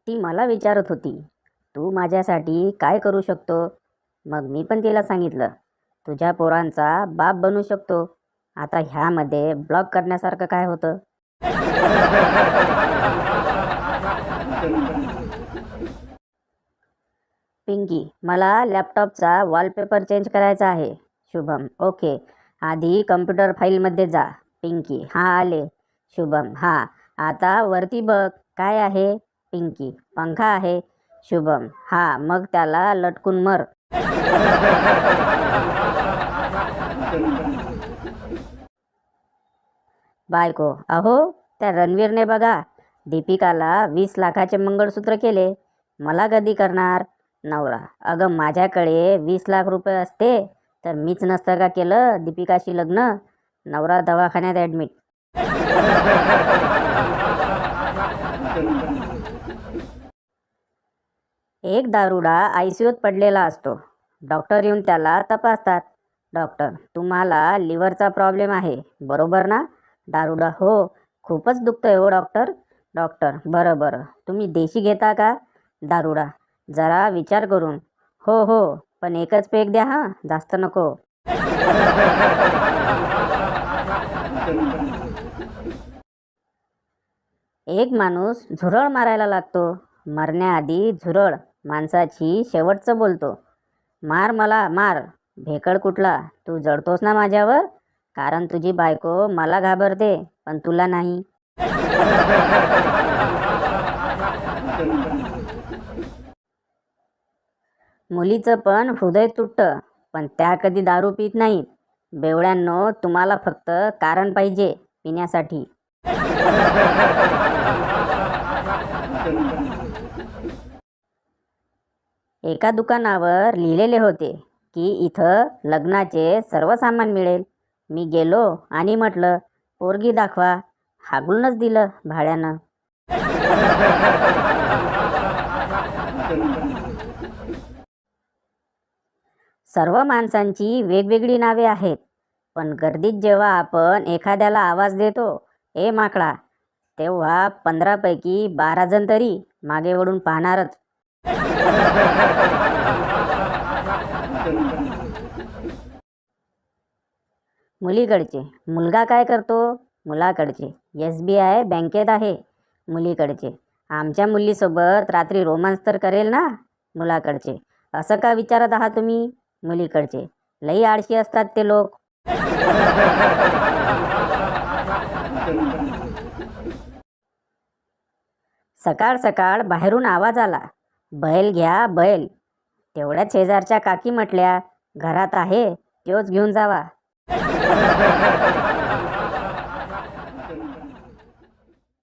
ती मला विचारत होती, तू माझ्यासाठी काय करू शकतो? मग मी पण तिला सांगितलं, तुझ्या पोरांचा बाप बनू शकतो. आता ह्यामध्ये ब्लॉक करण्यासारखं काय होतं? पिंकी, मला लॅपटॉपचा वॉलपेपर चेंज करायचा आहे. शुभम, ओके. आधी कम्प्युटर फाईलमध्ये जा. पिंकी, हां आले. शुभम, हां. आता वरती बघ, काय आहे? पिंकी, पंखा आहे. शुभम, हां, मग त्याला लटकून मर. बायको, अहो त्या रणवीरने बघा दीपिकाला 20 लाखाचे मंगळसूत्र केले. मला कधी करणार? नवरा, अगं माझ्याकडे 20 लाख रुपये असते तर मीच नसतं का केलं दीपिकाशी लग्न? नवरा दवाखान्यात ॲडमिट. एक दारुडा ICUत पडलेला असतो. डॉक्टर येऊन त्याला तपासतात. डॉक्टर, तुम्हाला लिव्हरचा प्रॉब्लेम आहे, बरोबर ना? दारुडा, हो. खूपच दुखतंय हो डॉक्टर. डॉक्टर, बरं बरं, तुम्ही देशी घेता का? दारुडा, जरा विचार करून. हो हो, पण एकच पेक द्या हां, जास्त नको. एक माणूस झुरळ मारायला लागतो. मरण्याआधी झुरळ माणसाची शेवटचं बोलतो, मार मला मार. भेकड कुठला, तू जळतोस ना माझ्यावर? कारण तुझी बायको मला घाबरते पण तुला नाही. मुलीचं पण हृदय तुटतं, पण त्या कधी दारू पित नाहीत. बेवड्यांनो, तुम्हाला फक्त कारण पाहिजे पिण्यासाठी. एका दुकानावर लिहिलेले होते की इथं लग्नाचे सर्व सामान मिळेल. मी गेलो आणि म्हटलं, पोरगी दाखवा. हागलूनच दिलं भाड्यानं. सर्व माणसांची वेगवेगळी नावे आहेत, पण गर्दीत जेव्हा आपण एखाद्याला आवाज देतो, ए माकडा, तेव्हा 15 पैकी 12 जण तरी मागे वळून पाहणारच. मुलीकडचे, मुलगा काय करतो? मुलाकडचे, SBI बँकेत आहे. मुलीकडचे, आमच्या मुलीसोबत रात्री रोमांस तर करेल ना? मुलाकडचे, असं का विचारत आहात तुम्ही? मुलीकडचे, लई आळशी असतात ते लोक. सकाळ सकाळ बाहेरून आवाज आला, बैल घ्या बैल. तेवढ्यात शेजारच्या काकी म्हटल्या, घरात आहे, त्योच घेऊन जावा.